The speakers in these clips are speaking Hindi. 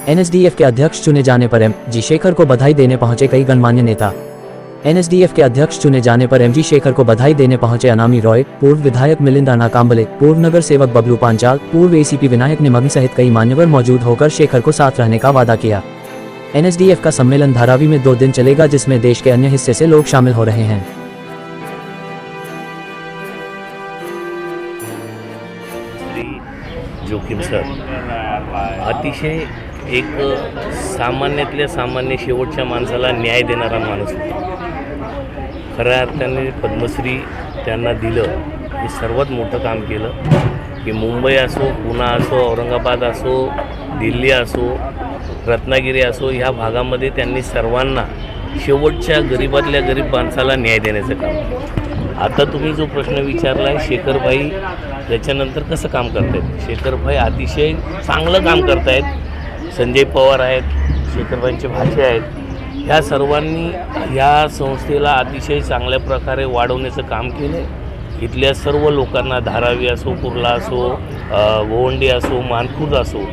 एनएसडीएफ के अध्यक्ष चुने जाने पर एम.जी. शेखर को बधाई देने पहुंचे कई गणमान्य नेता। एनएसडीएफ के अध्यक्ष चुने जाने पर एम.जी. शेखर को बधाई देने पहुंचे अनामी रॉय, पूर्व विधायक मिलिंद अनाकांबले, पूर्व नगर सेवक बबलू पांचाल, पूर्व एसीपी विनायक निमग्न सहित कई मान्यवर मौजूद होकर शेखर को साथ रहने का वादा किया। एनएसडीएफ का सम्मेलन धारावी में 2 दिन चलेगा, जिसमें देश के अन्य हिस्से से लोग शामिल हो रहे हैं। जोखीम सर अतिशय एक सामान्यातल्या सामान्य शेवटच्या माणसाला न्याय देणारा माणूस होता। खऱ्या अर्थाने पद्मश्री त्यांना दिलं हे सर्वात मोठं काम केलं की मुंबई असो, पुणे असो, औरंगाबाद असो, दिल्ली असो, रत्नागिरी असो, ह्या भागामध्ये त्यांनी सर्वांना शेवटच्या गरीबातल्या गरीब माणसाला न्याय देण्याचं काम केलं। आता तुम्ही जो प्रश्न विचारला आहे शेखरभाई याच्यानंतर कसं काम करतायत, शेखरभाई अतिशय चांगलं काम करतायत। संजय पवार आहेत, शेखरभाईंचे भाचे आहेत, ह्या सर्वांनी ह्या संस्थेला अतिशय चांगल्या प्रकारे वाढवण्याचं काम केलं आहे। इथल्या सर्व लोकांना धारावी असो, कुर्ला असो, गोवंडी असो, मानखुर्द असो,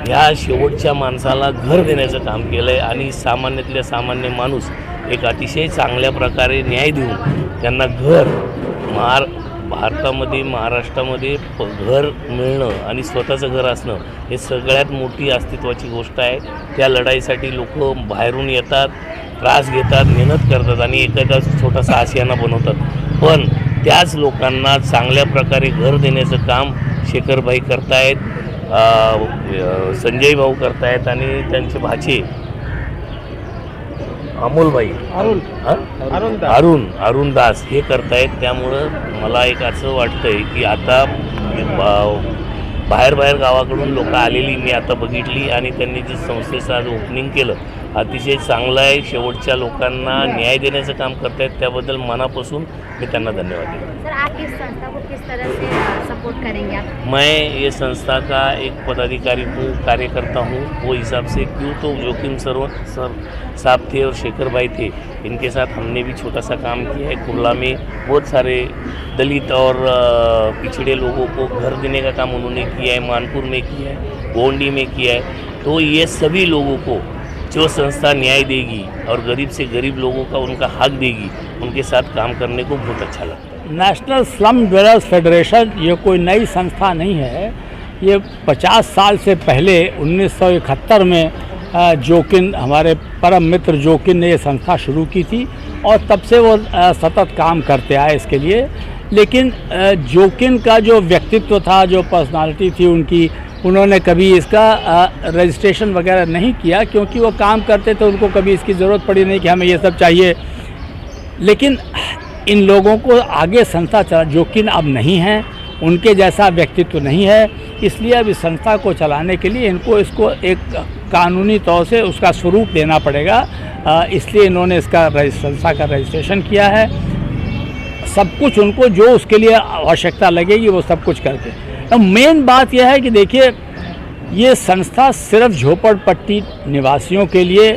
ह्या शेवटच्या माणसाला घर देण्याचं काम केलं आहे आणि सामान्यातल्या सामान्य माणूस एक अतिशय चांगल्या प्रकारे न्याय देऊन त्यांना घर भारतामध्ये महाराष्ट्रामध्ये घर मिळणं आणि स्वतःचं घर असणं हे सगळ्यात मोठी अस्तित्वाची गोष्ट आहे। त्या लढाईसाठी लोक बाहेरून येतात, त्रास घेतात, मेहनत करतात आणि एखादा छोटासा आशियाना बनवतात, पण त्याच लोकांना चांगल्या प्रकारे घर देण्याचं काम शेखरभाई करतायत, संजय भाऊ करतायत आणि त्यांचे भाचे अमोलभाई अरुण दास हे करतायत। त्यामुळं मला एक असं वाटतंय की आता बाहेर गावाकडून लोक आलेली मी आता बघितली आणि त्यांनी जे संस्थेचं आज ओपनिंग केलं अतिशय चांगलं आहे। शेवटच्या लोकांना न्याय देण्याचं काम करतायत, त्याबद्दल मनापासून मी त्यांना धन्यवाद देतो। सर, आप इस संस्था को किस तरह से सपोर्ट करेंगे आप? मैं ये संस्था का एक पदाधिकारी हूँ, कार्यकर्ता हूँ। वो हिसाब से क्यों तो जोखिम सर साहब थे और शेखर भाई थे, इनके साथ हमने भी छोटा सा काम किया है। कुर्ला में बहुत सारे दलित और पिछड़े लोगों को घर देने का काम उन्होंने किया है, मानपुर में किया है, गोंडी में किया है। तो ये सभी लोगों को जो संस्था न्याय देगी और गरीब से गरीब लोगों का उनका हक देगी, उनके साथ काम करने को बहुत अच्छा लगता है। नेशनल स्लम ड्वेलर्स फेडरेशन ये कोई नई संस्था नहीं है। ये 50 साल से पहले 1971 में जोकिन, हमारे परम मित्र जोकिन ने ये संस्था शुरू की थी और तब से वो सतत काम करते आए इसके लिए। लेकिन जोकिन का जो व्यक्तित्व था, जो पर्सनालिटी थी उनकी, उन्होंने कभी इसका रजिस्ट्रेशन वगैरह नहीं किया, क्योंकि वो काम करते थे, उनको कभी इसकी ज़रूरत पड़ी नहीं कि हमें ये सब चाहिए। लेकिन इन लोगों को आगे संस्था चला, जोकिन अब नहीं है, उनके जैसा व्यक्तित्व नहीं है, इसलिए अब इस संस्था को चलाने के लिए इसको एक कानूनी तौर से उसका स्वरूप देना पड़ेगा। इसलिए इन्होंने इसका संस्था का रजिस्ट्रेशन किया है। सब कुछ उनको जो उसके लिए आवश्यकता लगेगी वो सब कुछ करके। तो मेन बात यह है कि देखिए, ये संस्था सिर्फ झोपड़पट्टी निवासियों के लिए,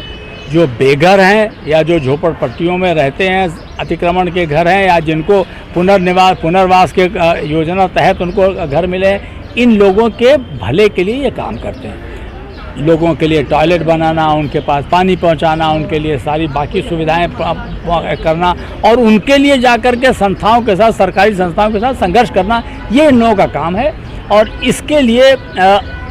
जो बेघर हैं या जो झोपड़पट्टियों में रहते हैं, अतिक्रमण के घर हैं, या जिनको पुनर्वास के योजना तहत उनको घर मिले हैं, इन लोगों के भले के लिए ये काम करते हैं। लोगों के लिए टॉयलेट बनाना, उनके पास पानी पहुंचाना, उनके लिए सारी बाकी सुविधाएं करना और उनके लिए जाकर के संस्थाओं के साथ, सरकारी संस्थाओं के साथ संघर्ष करना, ये इन लोगों का काम है। और इसके लिए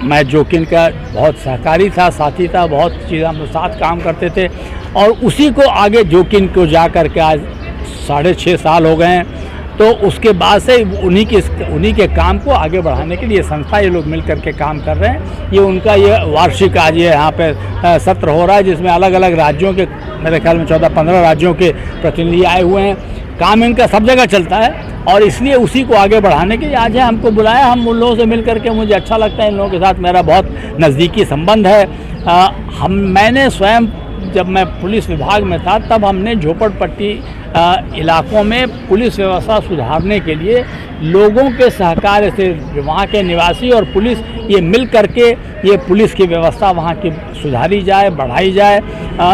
मैं जोकिन का बहुत सहकारी था, साथी था, बहुत चीज़ हम साथ काम करते थे और उसी को आगे जोकिन को जा कर के आज 6.5 साल हो गए हैं। तो उसके बाद से उन्हीं के काम को आगे बढ़ाने के लिए संस्था ये लोग मिल कर के काम कर रहे हैं। ये उनका ये वार्षिक आज ये यहाँ पे सत्र हो रहा है, जिसमें अलग अलग राज्यों के, मेरे ख्याल में 14-15 राज्यों के प्रतिनिधि आए हुए हैं। काम इनका सब जगह चलता है और इसलिए उसी को आगे बढ़ाने के लिए आज है हमको बुलाया। हम उन लोगों से मिल करके, मुझे अच्छा लगता है, इन लोगों के साथ मेरा बहुत नज़दीकी संबंध है। मैंने स्वयं, जब मैं पुलिस विभाग में था, तब हमने झोपड़पट्टी इलाकों में पुलिस व्यवस्था सुधारने के लिए लोगों के सहकार से, वहाँ के निवासी और पुलिस ये मिल करके ये पुलिस की व्यवस्था वहाँ की सुधारी जाए, बढ़ाई जाए।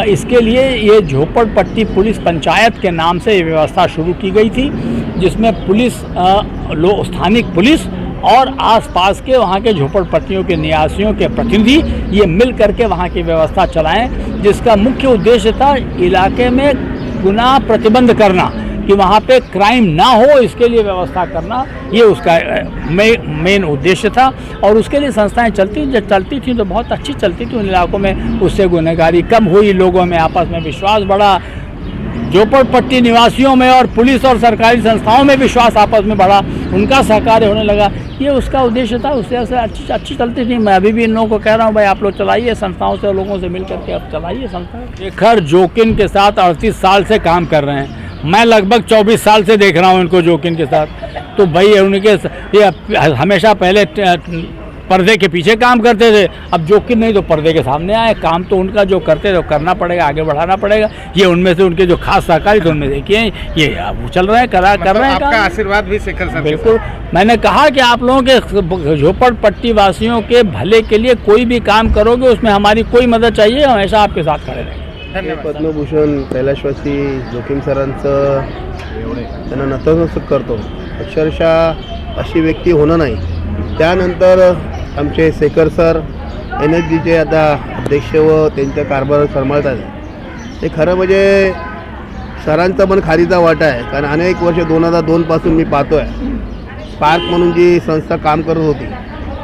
इसके लिए ये झोपड़पट्टी पुलिस पंचायत के नाम से ये व्यवस्था शुरू की गई थी, जिसमें पुलिस स्थानिक पुलिस और आसपास के वहाँ के झोपड़पट्टियों के निवासियों के प्रतिनिधि ये मिल करके वहाँ की व्यवस्था चलाएं, जिसका मुख्य उद्देश्य था इलाके में गुनाह प्रतिबंध करना, कि वहाँ पे क्राइम ना हो, इसके लिए व्यवस्था करना, ये उसका मेन उद्देश्य था। और उसके लिए संस्थाएं चलती थी तो बहुत अच्छी चलती थी उन इलाकों में, उससे गुनहगारी कम हुई, लोगों में आपस में विश्वास बढ़ा, झोपड़पट्टी निवासियों में और पुलिस और सरकारी संस्थाओं में विश्वास आपस में बढ़ा, उनका सहकार्य होने लगा। ये उसका उद्देश्य था। उससे अच्छी चलती थी। मैं अभी भी इन लोगों को कह रहा हूँ, भाई आप लोग चलाइए संस्थाओं से, लोगों से मिल करके आप चलाइए संस्था। शेखर जोकिन के साथ 38 साल से काम कर रहे हैं। मैं लगभग 24 साल से देख रहा हूँ इनको जोकिन के साथ। तो भाई उनके ये हमेशा पहले पर्दे के पीछे काम करते थे, अब जोकिन नहीं तो पर्दे के सामने आए। काम तो उनका जो करते थे करना पड़ेगा, आगे बढ़ाना पड़ेगा। ये उनमें से उनके जो खास सहकारी थे उनमें देखिए ये वो चल रहे हैं, कर रहे हैं। आपका आशीर्वाद भी शेखर सर। बिल्कुल, मैंने कहा कि आप लोगों के झोपड़पट्टी वासियों के भले के लिए कोई भी काम करोगे उसमें हमारी कोई मदत चाहिए, हमेशा आपके साथ खड़े रहेंगे। पद्मभूषण कैलाशवासी जोखीम सरांचं त्यांना नतमस्तक करतो। अक्षरशः अशी व्यक्ती होणं नाही। त्यानंतर आमचे शेखर सर NSDचे आता अध्यक्ष व त्यांच्या कारभार सांभाळतात। ते खरं म्हणजे सरांचा पण खारीचा वाटा आहे, कारण अनेक वर्ष 2002 पासून मी पाहतोय स्पार्क म्हणून जी संस्था काम करत होती,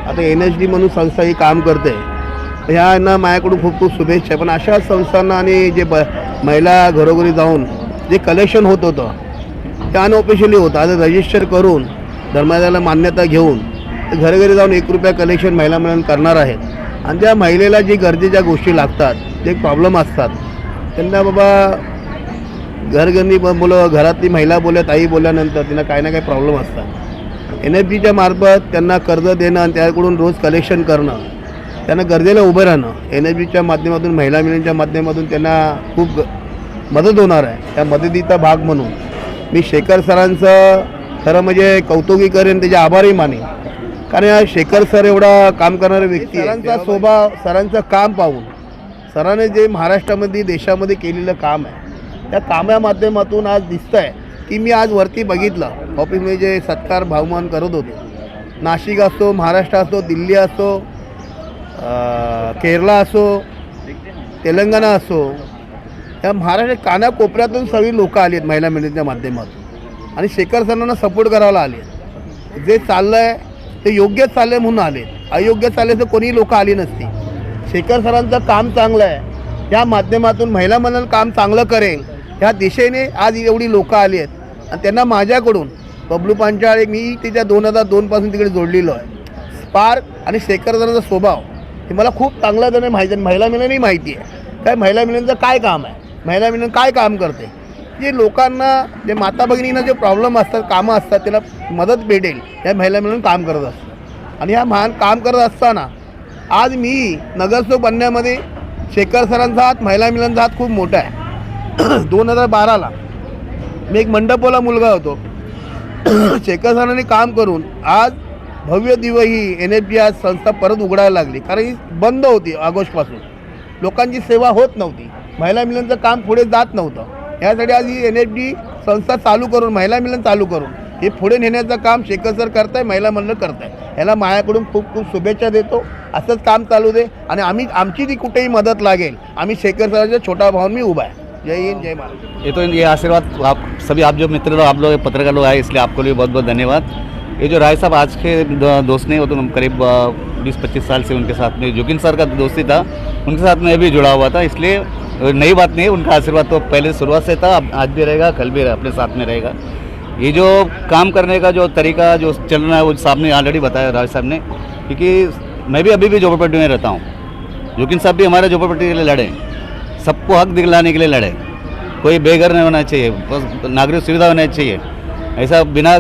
आता NSD म्हणून संस्था ही काम करते। ह्यांना माझ्याकडून खूप खूप शुभेच्छा। पण अशा संस्थांना आणि जे महिला घरोघरी जाऊन जे कलेक्शन होत होतं ते अनऑफिशियली होतं। आता रजिस्टर करून धर्मादायाला मान्यता घेऊन ते घरोघरी जाऊन 1 रुपया कलेक्शन महिला मिळून करणार आहेत। आणि त्या महिलेला जी गरजेच्या गोष्टी लागतात, जे प्रॉब्लेम असतात, त्यांना बाबा घरगणी बोलव, घरातली महिला बोलल्या, ताई बोलल्यानंतर त्यांना काही ना काही प्रॉब्लेम असतात। NSDच्या मार्फत त्यांना कर्ज देणं आणि त्याकडून रोज कलेक्शन करणं, त्यांना गरजेला उभं राहणं, NSDच्या माध्यमातून महिला मिलनच्या माध्यमातून त्यांना खूप मदत होणार आहे। त्या मदतीचा भाग म्हणून मी शेखर सरांचं खरं म्हणजे कौतुकी करेन, त्याचे आभारही मानेन। कारण या शेखर सर एवढा काम करणारे व्यक्ती, सरांचा स्वभाव, सरांचं काम पाहून, सरांनी जे महाराष्ट्रामध्ये देशामध्ये केलेलं काम आहे त्या कामा माध्यमातून आज दिसतं आहे की मी आज वरती बघितलं ऑफिसमध्ये जे सत्कार भावमान करत होते, नाशिक असो, महाराष्ट्र असो, दिल्ली असो, केरला असो, तेलंगणा असो, या महाराष्ट्र कानाकोपऱ्यातून सगळी लोकं आली आहेत महिला मिलनच्या माध्यमातून आणि शेखर सरांना सपोर्ट करायला आले। जे चाललं आहे ते योग्य चाललं आहे म्हणून आले, अयोग्य चालले तर कोणी लोकं आली नसती। शेखर सरांचं काम चांगलं आहे, त्या माध्यमातून महिला मिलन काम चांगलं करेल ह्या दिशेने आज एवढी लोकं आली आहेत। आणि त्यांना माझ्याकडून बबलू पांचाळ, मी तिच्या 2002 पासून तिकडे जोडलेलो आहे। स्पार्क आणि शेखर सरांचा स्वभाव हे मला खूप चांगल्या तऱ्हेने माहिती आहे। महिला मिलनही माहिती आहे काय महिला मिलनचं काय काम आहे, महिला मिलन काय काम करते, जे लोकांना, जे माता भगिनींना जे प्रॉब्लेम असतात, कामं असतात, त्याला मदत भेटेल या महिला मिलन काम करत असतात। आणि ह्या महान काम करत असताना आज मी नगरसेवक बनण्यामध्ये शेखर सरांचा हात, महिला मिलनचा हात खूप मोठा आहे। 2012ला मी एक मंडपवाला मुलगा होतो, शेखर सरांनी काम करून आज भव्य दिव्य ही NSD आज संस्था परत उघडायला लागली, कारण ही बंद होती ऑगस्टपासून, लोकांची सेवा होत नव्हती, महिला मिलनचं काम पुढे जात नव्हतं। यासाठी आज ही NSD संस्था चालू करून, महिला मिलन चालू करून हे पुढे नेण्याचं काम शेखर सर करत आहे, महिला मंडळ करत आहे। याला माझ्याकडून खूप खूप शुभेच्छा देतो। असंच काम चालू दे आणि आमची जी कुठेही मदत लागेल आम्ही शेखर सरांच्या छोटा भाऊन मी उभा आहे। जय हिंद, जय महाराष्ट्र। ये तो ये आशीर्वाद आप सभी, आप जो मित्र लोग, आप लोग पत्रकार लोग आए, इसलिए आपको लिए बहुत बहुत धन्यवाद। ये जो राय साहब आज के दोस्त ने, वो तो करीब 20-25 साल से उनके साथ में, जोकिन सर का दोस्ती था, उनके साथ में भी जुड़ा हुआ था, इसलिए नई बात नहीं है। उनका आशीर्वाद तो पहले शुरुआत से था, आज भी रहेगा, कल भी अपने साथ में रहेगा। ये जो काम करने का जो तरीका जो चल रहा है वो साहब ने ऑलरेडी बताया, राज साहब ने, क्योंकि मैं भी अभी भी झोपड़पट्टी में रहता हूँ। जोकिन साहब भी हमारे झोपड़पट्टी के लिए लड़े, सबको हक दिलाने के लिए लड़े। कोई बेघर नहीं होना चाहिए, बस नागरिक सुविधा होना चाहिए, ऐसा बिना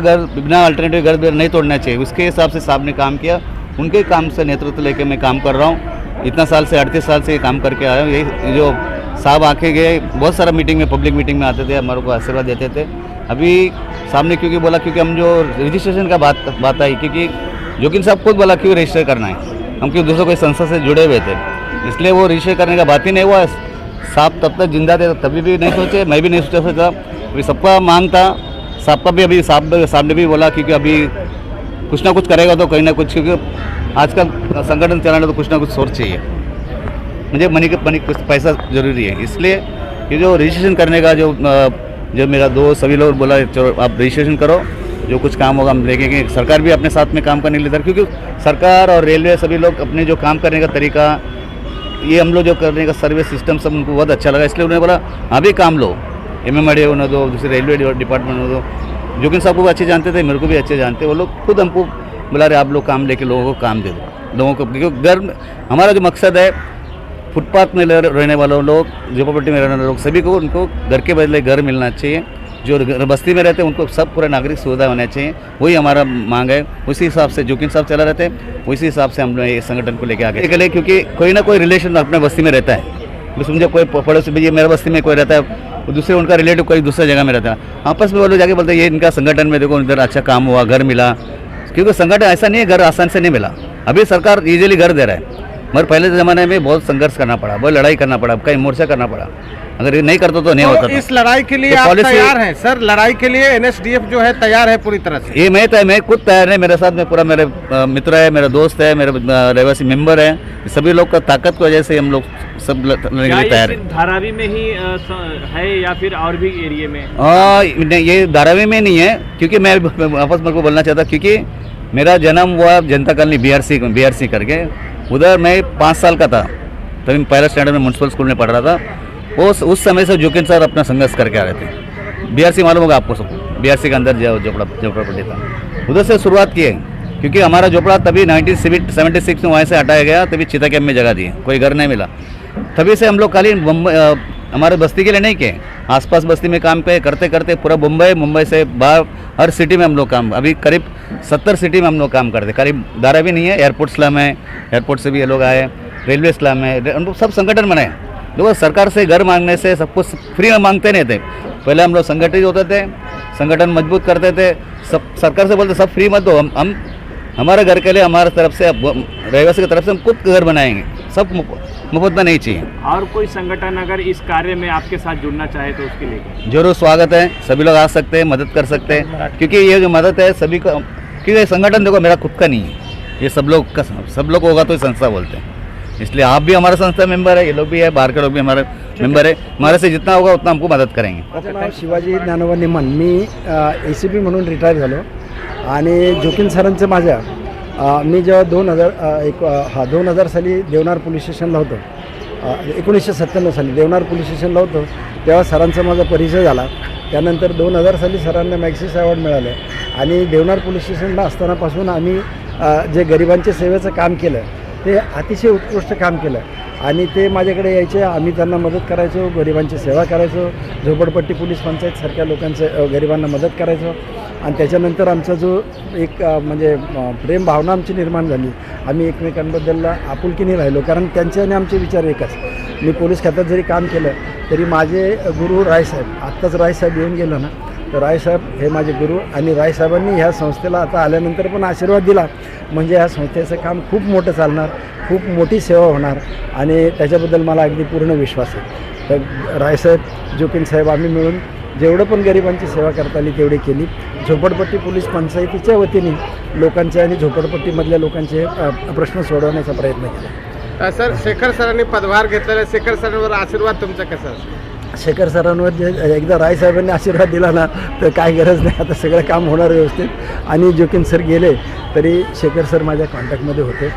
अल्टरनेटिव घर नहीं तोड़ना चाहिए। उसके हिसाब से साहब ने काम किया, उनके काम से नेतृत्व लेके मैं काम कर रहा हूँ। इतना साल से 38 साल से ये काम करके आया हूँ। ये जो साहब आके गए, बहुत सारा मीटिंग में, पब्लिक मीटिंग में आते थे, हमारे को आशीर्वाद देते थे। अभी सामने क्योंकि बोला, क्योंकि हम जो रजिस्ट्रेशन का बात आई, क्योंकि जोकिन साहब खुद बोला क्यों रजिस्टर करना है, हम क्यों दूसरे कोई संस्था से जुड़े हुए थे, इसलिए वो रजिस्टर करने का बात ही नहीं हुआ। साहब तब तक जिंदा थे, तभी भी नहीं सोचे, मैं भी नहीं सोचा था। अभी सबका मांग था, साहब का भी, अभी साहब ने भी बोला, क्योंकि अभी कुछ ना कुछ करेगा तो कहीं ना कुछ, क्योंकि आजकल संगठन चलाने तो कुछ ना कुछ सोर्स चाहिए, मुझे मनी कुछ पैसा ज़रूरी है। इसलिए ये जो रजिस्ट्रेशन करने का जो मेरा दोस्त सभी लोग बोला चलो आप रजिस्ट्रेशन करो, जो कुछ काम होगा हम देखेंगे। सरकार भी अपने साथ में काम करने के लिए, क्योंकि सरकार और रेलवे सभी लोग अपने जो काम करने का तरीका, ये हम लोग जो करने का सर्विस सिस्टम सब उनको बहुत अच्छा लगा, इसलिए उन्होंने बोला अभी काम लो, MMRDA होने दो, दूसरे रेलवे डिपार्टमेंट होने दो। जोगिन साहब को अच्छे जानते थे, मेरे को भी अच्छे जानते, वो लोग खुद हमको बुला रहे आप लोग काम लेके लोगों को काम दे दो, लोगों को, क्योंकि घर हमारा जो मकसद है फुटपाथ में रहने वालों लोग, झोपड़पट्टी में रहने वाले लोग, सभी को उनको घर के बदले घर मिलना चाहिए। जो बस्ती में रहते हैं उनको सब पूरा नागरिक सुविधा होना चाहिए, वही हमारा मांग है। उसी हिसाब से जोगिन साहब चला रहते हैं, उसी हिसाब से हम लोग ये संगठन को लेके आगे चले, क्योंकि कोई ना कोई रिलेशन अपने बस्ती में रहता है। मैं समझे कोई पड़ोसी भैया मेरे बस्ती में कोई रहता है, दूसरे उनका रिलेटिव कोई दूसरी जगह में रहता है, आपस में वो लोग जाके बोलते हैं ये इनका संगठन में देखो इधर अच्छा काम हुआ, घर मिला, क्योंकि संगठन ऐसा नहीं है घर आसान से नहीं मिला। अभी सरकार इजीली घर दे रहा है, मगर पहले ज़माने में बहुत संघर्ष करना पड़ा, बहुत लड़ाई करना पड़ा, कहीं मोर्चा करना पड़ा, अगर ये नहीं करता तो नहीं होता। इस लड़ाई के लिए तो आप पॉलिसी- तैयार हैं सर? लड़ाई के लिए NSDF जो है तैयार है पूरी तरह से? ये मैं खुद तैयार है, मेरे साथ में पूरा मेरे मित्र है, मेरा दोस्त है, मेरे रहवासी मेंबर है, सभी लोग का ताकत की वजह से हम लोग सब लड़ने के लिए तैयार है। धारावी में ही है या फिर और भी एरिया में? नहीं, ये धारावी में नहीं है, क्योंकि मैं वापस मेरे को बोलना चाहता, क्योंकि मेरा जन्म हुआ जनता कॉलोनी BRC करके, उधर मैं 5 साल का था, तभी पहला स्टैंडर्ड में म्यूनसिपल स्कूल में पढ़ रहा था। उस समय से जोगिन सर अपना संघर्ष करके आ रहे थे। BRC मालूम होगा आपको सबको, BRC के अंदर झोपड़पट्टी था, उधर से शुरुआत की है, क्योंकि हमारा झोपड़ा तभी 1976 में वहाँ से हटाया गया, तभी चिता कैंप में जगह दी, कोई घर नहीं मिला, तभी से हम लोग खाली हमारे बस्ती के लिए नहीं किए, आसपास बस्ती में काम पे करते करते पूरा मुंबई से बाहर हर सिटी में हम लोग काम, अभी करीब 70 सिटी में हम लोग काम करते, करीब धारावी नहीं है, एयरपोर्ट स्लम है, एयरपोर्ट से भी ये लोग आए, रेलवे स्लम है, हम लोग सब संगठन बनाए। देखो सरकार से घर मांगने से सब कुछ फ्री में मांगते नहीं थे, पहले हम लोग संगठित होते थे, संगठन मजबूत करते थे, सब सरकार से बोलते सब फ्री मत दो, हम हमारे घर के लिए हमारे तरफ से रहवासी की तरफ से हम खुद घर बनाएंगे, सब मुफ्त में नहीं चाहिए। और कोई संगठन अगर इस कार्य में आपके साथ जुड़ना चाहे तो उसके लिए जरूर स्वागत है, सभी लोग आ सकते हैं, मदद कर सकते हैं, क्योंकि ये जो मदद है सभी को, क्योंकि ये संगठन देखो मेरा खुद का नहीं है, ये सब लोग होगा तो ये संस्था बोलते हैं, इसलिए आप भी हमारा संस्था मेंबर है, ये लोग भी है, बाहर के लोग भी हमारे मेंबर है, हमारे से जितना होगा उतना हमको मदद करेंगे। माझं नाव शिवाजी ज्ञानोबा निमन, मी ACP म्हणून रिटायर झालो आणि जोकिन सरांचं माझ्या मी जेव्हा 2000 साली देवनार पोलीस स्टेशनला होतो, 1997 साली देवनार पोलीस स्टेशनला होतो, तेव्हा सरांचा माझा परिचय झाला। त्यानंतर 2000 साली सरांना मॅग्सेसे अवॉर्ड मिळाले आणि देवनार पोलीस स्टेशनला असतानापासून आम्ही जे गरिबांच्या सेवेचं काम केलं ते अतिशय उत्कृष्ट काम केलं आणि ते माझ्याकडे यायचे, आम्ही त्यांना मदत करायचो, गरिबांची सेवा करायचो, झोपडपट्टी पोलीस पंचायतसारख्या लोकांचं गरिबांना मदत करायचो आणि त्याच्यानंतर आमचा जो एक म्हणजे प्रेम भावना आमची निर्माण झाली, आम्ही एकमेकांबद्दल आपुलकीने राहिलो, कारण त्यांचे आणि आमचे विचार एकच। मी पोलीस खात्यात जरी काम केलं तरी माझे गुरु रायसाहेब, आत्ताच रायसाहेब येऊन गेलो ना, तर रायसाहेब हे माझे गुरु आणि रायसाहेबांनी ह्या संस्थेला आता आल्यानंतर पण आशीर्वाद दिला, म्हणजे ह्या संस्थेचं काम खूप मोठं चालणार, खूप मोठी सेवा होणार आणि त्याच्याबद्दल मला अगदी पूर्ण विश्वास आहे। तर रायसाहेब, जोकिन साहेब आम्ही मिळून जेवढं पण गरिबांची सेवा करता आली तेवढी केली। झोपडपट्टी पोलीस पंचायतीच्या वतीने लोकांचे आणि झोपडपट्टीमधल्या लोकांचे प्रश्न सोडवण्याचा प्रयत्न केला। सर शेखर सरांनी पदभार घेतलेला, शेखर सरांवर आशीर्वाद तुमचा कसा असतो? शेखर सरांवर जे एकदा रायसाहेबांनी आशीर्वाद दिला ना तर काय गरज नाही, आता सगळं काम होणार व्यवस्थित। आणि जोकिन सर गेले तरी शेखर सर माझ्या कॉन्टॅक्टमध्ये होते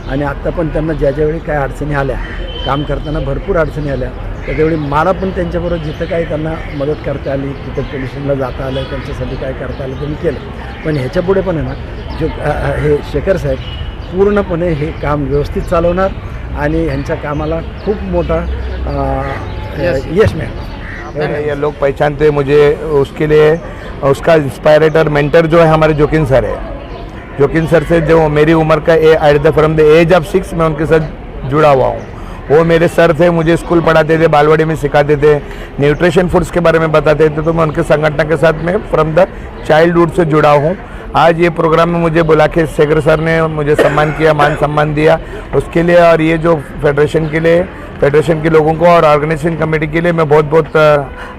आणि आत्ता पण त्यांना ज्यावेळी काय अडचणी आल्या, काम करताना भरपूर अडचणी आल्या, त्यावेळी मला पण त्यांच्याबरोबर जिथं काही त्यांना मदत करता आली, तिथं पोलिसांना जाता आलं, त्यांच्यासाठी काय करता आलं ते मी केलं। पण ह्याच्यापुढे पण आहे ना हे शेखर साहेब पूर्णपणे हे काम व्यवस्थित चालवणार आणि ह्यांच्या कामाला खूप मोठा यश मिळेल। ये लोग पहचानते हैं मुझे, उसके लिए उसका इंस्पायरेटर मेंटर जो है हमारे जोकिन सर है। जोकिन सर से जो मेरी उम्र का फ्रॉम द एज ऑफ 6 मैं उनके साथ जुड़ा हुआ हूँ। वो मेरे सर थे, मुझे स्कूल पढ़ाते थे, बालवाड़ी में सिखाते थे, न्यूट्रिशन फूड्स के बारे में बताते थे, तो मैं उनके संगठन के साथ में फ्रॉम द चाइल्डहुड से जुड़ा हूँ। आज ये प्रोग्राम में मुझे बुला के शेखर सर ने मुझे सम्मान किया, मान सम्मान दिया उसके लिए, और ये जो फेडरेशन के लिए, फेडरेशन के लोगों को और ऑर्गेनाइजेशन कमेटी के लिए मैं बहुत बहुत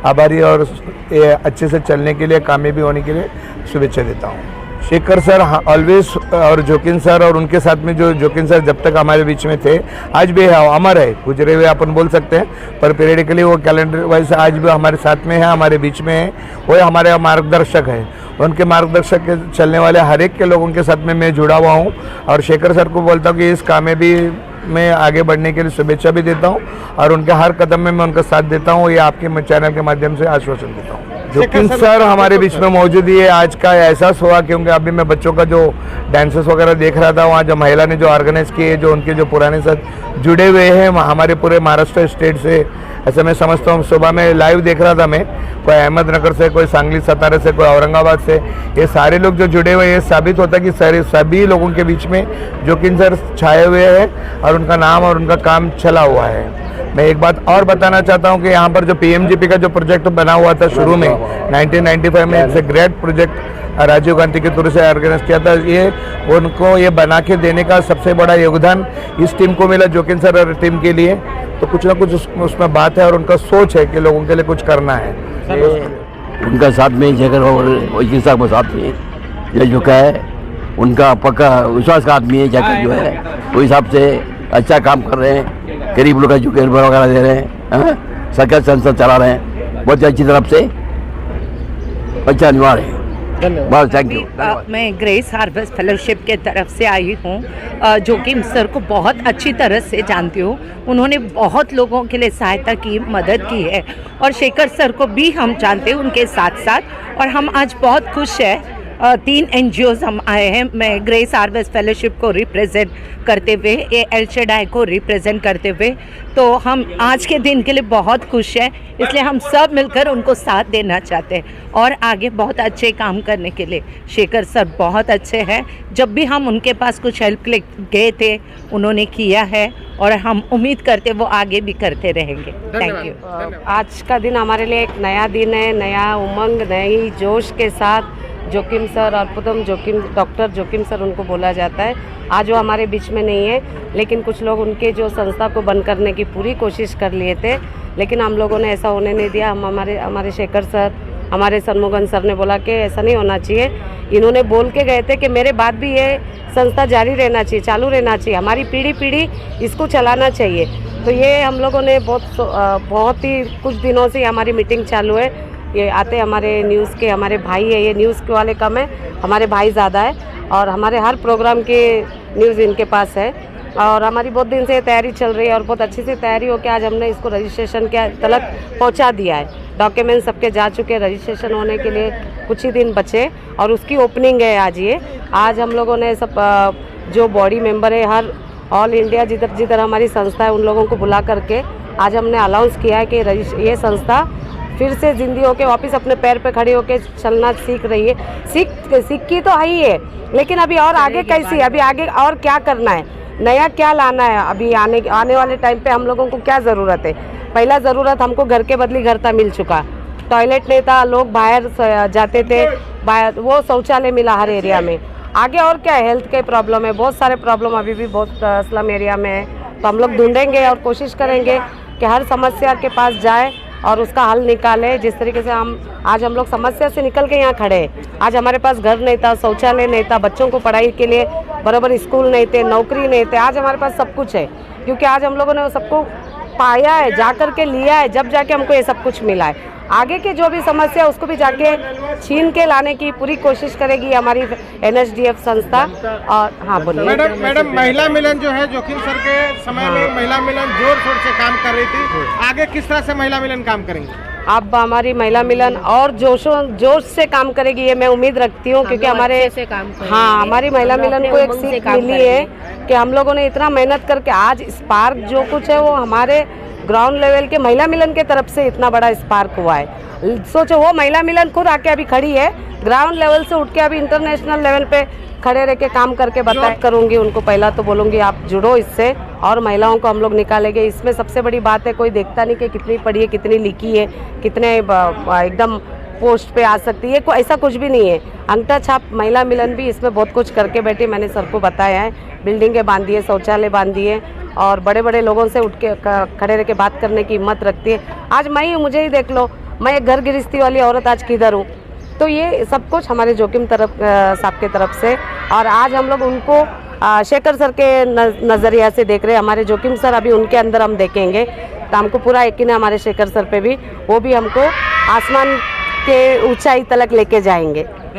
आभारी और ये अच्छे से चलने के लिए, कामयाबी होने के लिए शुभेच्छा देता हूँ। शेखर सर ऑलवेज और जोकिन सर और उनके साथ में जो जोकिन सर जब तक हमारे बीच में थे, आज भी है, अमर है, गुजरे हुए अपन बोल सकते हैं, पर पीरियडिकली वो कैलेंडर वाइज आज भी हमारे साथ में है, हमारे बीच में है, वो हमारे मार्गदर्शक है। उनके मार्गदर्शक के चलने वाले हर एक के लोगों के साथ में मैं जुड़ा हुआ हूँ और शेखर सर को बोलता हूँ कि इस काम में भी मैं आगे बढ़ने के लिए शुभेच्छा भी देता हूँ और उनके हर कदम में मैं उनका साथ देता हूँ। ये आपके चैनल के माध्यम से आश्वासन देता हूँ। जोकिन सर हमारे बीच में मौजूद ही है, आज का एहसास हुआ क्योंकि अभी मैं बच्चों का जो डांसेस वगैरह देख रहा था, वहाँ जो महिला ने जो ऑर्गेनाइज किए, जो उनके जो पुराने साथ जुड़े हुए हैं हमारे पूरे महाराष्ट्र स्टेट से, ऐसे मैं समझता हूँ। सुबह में लाइव देख रहा था मैं, कोई अहमदनगर से, कोई सांगली सतारा से, कोई औरंगाबाद से, ये सारे लोग जो जुड़े हुए हैं, ये साबित होता है कि सभी लोगों के बीच में जोकिन सर छाए हुए हैं और उनका नाम और उनका काम चला हुआ है। मैं एक बात और बताना चाहता हूँ कि यहाँ पर जो PMGP का जो प्रोजेक्ट बना हुआ था शुरू में 1995 में, it's a great project Rajiv Gandhi के थ्रू से ऑर्गेनाइज किया था। ये उनको ये बना के देने का सबसे बड़ा योगदान इस टीम को मिला, जोकिन सर और टीम के लिए। तो कुछ ना कुछ उसमें बात है और उनका सोच है कि लोगों के लिए कुछ करना है। उनका साथ में शेखर और वकील साहब के साथ में ये जो का है उनका पक्का विश्वास का आदमी है। शेखर जो है वो हिसाब से अच्छा काम कर रहे हैं, गरीब लोग का जो घर वगैरह दे रहे हैं, सरकारी संस्था चला रहे हैं, बहुत अच्छी तरफ से अच्छा निवार है। बहुत थैंक यू। मैं ग्रेस हार्वेस्ट फेलोशिप के तरफ से आई हूँ। जोकिन सर को बहुत अच्छी तरह से जानती हूँ, उन्होंने बहुत लोगों के लिए सहायता की, मदद की है और शेखर सर को भी हम जानते हैं उनके साथ साथ। और हम आज बहुत खुश हैं, 3 NGOs हम आए हैं, मैं ग्रेस हार्वेस्ट फेलोशिप को रिप्रेजेंट करते हुए, एल शेडाई को रिप्रेजेंट करते हुए, तो हम आज के दिन के लिए बहुत खुश हैं। इसलिए हम सब मिलकर उनको साथ देना चाहते हैं और आगे बहुत अच्छे काम करने के लिए। शेखर सर बहुत अच्छे हैं, जब भी हम उनके पास कुछ हेल्प के लिए गए थे उन्होंने किया है और हम उम्मीद करते वो आगे भी करते रहेंगे। Thank you. आज का दिन हमारे लिए एक नया दिन है, नया उमंग, नई जोश के साथ जोकिन सर और पुतम जोकिन, डॉक्टर जोकिन सर उनको बोला जाता है, आज वो हमारे बीच में नहीं है, लेकिन कुछ लोग उनके जो संस्था को बंद करने की पूरी कोशिश कर लिए थे, लेकिन हम लोगों ने ऐसा होने नहीं दिया। हम हमारे शेखर सर, हमारे सन्मुगन सर ने बोला कि ऐसा नहीं होना चाहिए। इन्होंने बोल के गए थे कि मेरे बाद भी ये संस्था जारी रहना चाहिए, चालू रहना चाहिए, हमारी पीढ़ी इसको चलाना चाहिए। तो ये हम लोगों ने बहुत ही कुछ दिनों से हमारी मीटिंग चालू है। ये आते हमारे न्यूज़ के, हमारे भाई है, ये न्यूज़ के वाले कम है, हमारे भाई ज़्यादा है और हमारे हर प्रोग्राम के न्यूज़ इनके पास है। और हमारी बहुत दिन से तैयारी चल रही है और बहुत अच्छी से तैयारी हो के आज हमने इसको रजिस्ट्रेशन के तलक पहुंचा दिया है। डॉक्यूमेंट सबके जा चुके हैं, रजिस्ट्रेशन होने के लिए कुछ ही दिन बचे और उसकी ओपनिंग है आज। आज हम लोगों ने सब जो बॉडी मेंबर है, हर ऑल इंडिया जिधर हमारी संस्था है, उन लोगों को बुला करके आज हमने अनाउंस किया है कि ये संस्था फिर से जिंदगी होके वापस अपने पैर पे खड़ी होके चलना सीख रही है। सीख की तो ही है, लेकिन अभी और आगे कैसी, अभी आगे और क्या करना है, नया क्या लाना है, अभी आने वाले टाइम पे हम लोगों को क्या ज़रूरत है। पहला ज़रूरत हमको घर के बदली घर था मिल चुका, टॉयलेट नहीं था, लोग बाहर जाते थे, बाहर वो शौचालय मिला हर एरिया में। आगे और क्या है, हेल्थ के प्रॉब्लम है, बहुत सारे प्रॉब्लम अभी भी बहुत स्लम एरिया में है। तो हम लोग ढूंढेंगे और कोशिश करेंगे कि हर समस्या के पास जाए और उसका हल निकाले। जिस तरीके से आज हम लोग समस्या से निकल के यहाँ खड़े हैं। आज हमारे पास घर नहीं था, शौचालय नहीं था, बच्चों को पढ़ाई के लिए बराबर स्कूल नहीं थे, नौकरी नहीं थे, आज हमारे पास सब कुछ है, क्योंकि आज हम लोगों ने सबको पाया है, जा कर के लिया है, जब जाके हमको ये सब कुछ मिला है। आगे के जो भी समस्या उसको भी जाके छीन के लाने की पूरी कोशिश करेगी हमारी NSDF संस्था। और हाँ बोलिए मैडम महिला मिलन जो है, जोकिन सर के समय में महिला मिलन जोर शोर से काम कर रही थी, आगे किस तरह से महिला मिलन काम करेंगे? अब हमारी महिला मिलन और जोश से काम करेगी, ये मैं उम्मीद रखती हूँ, क्योंकि हमारी महिला मिलन को एक सीख मिली है कि हम लोगों ने इतना मेहनत करके आज स्पार्क जो कुछ है वो हमारे ग्राउंड लेवल के महिला मिलन के तरफ से इतना बड़ा स्पार्क हुआ है। सोचो, वो महिला मिलन खुद आके अभी खड़ी है, ग्राउंड लेवल से उठ के अभी इंटरनेशनल लेवल पे खड़े रह के काम करके बात करूंगी उनको। पहला तो बोलूँगी आप जुड़ो इससे और महिलाओं को हम लोग निकालेंगे। इसमें सबसे बड़ी बात है, कोई देखता नहीं कि कितनी पढ़ी है, कितनी लिखी है, कितने एकदम पोस्ट पे आ सकती है, कोई ऐसा कुछ भी नहीं है। अंगठा छाप महिला मिलन भी इसमें बहुत कुछ करके बैठी, मैंने सर को बताया है, बिल्डिंगें बांधी है, शौचालय बांधी है और बड़े बड़े लोगों से उठ के खड़े रह के बात करने की हिम्मत रखती है। आज मैं ही, मुझे ही देख लो, मैं एक घर गृहस्थी वाली औरत आज किधर हूँ, तो ये सब कुछ हमारे जोखिम साहब के तरफ से। और आज हम लोग उनको शेखर सर के नज़रिया से देख रहे हैं। हमारे जोखिम सर अभी उनके अंदर हम देखेंगे तो हमको पूरा यकीन है हमारे शेखर सर पे भी, वो भी हमको आसमान के ऊंचाई तलक लेके जाएंगे।